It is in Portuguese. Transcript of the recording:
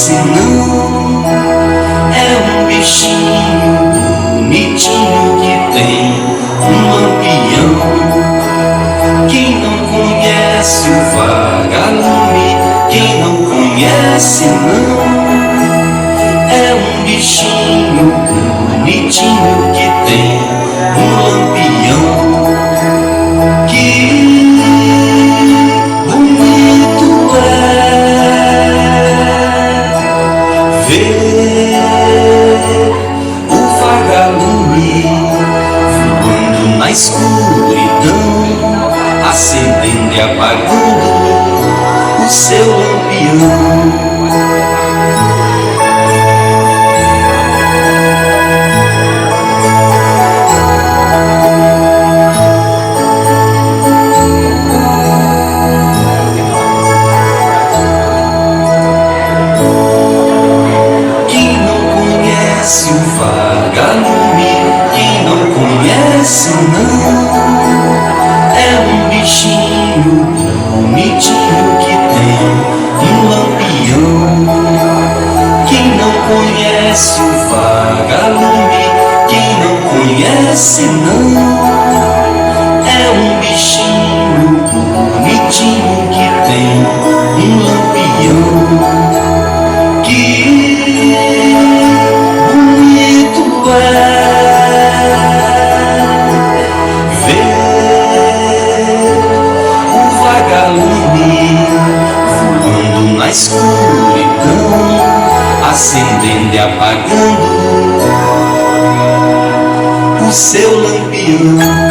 conhece não, é um bichinho bonitinho que tem um lampião. Quem não conhece o vagalume, quem não conhece não, é um bichinho bonitinho que tem um lampião. Que bonito é ver o vagalume voando na escuridão, acendendo e apagando o seu lampião. O vagalume, quem não conhece não, é um bichinho bonitinho que tem um lampião. Quem não conhece o vagalume, quem não conhece não, é um bichinho bonitinho que tem um lampião. Voando na escuridão, acendendo e apagando o seu lampião.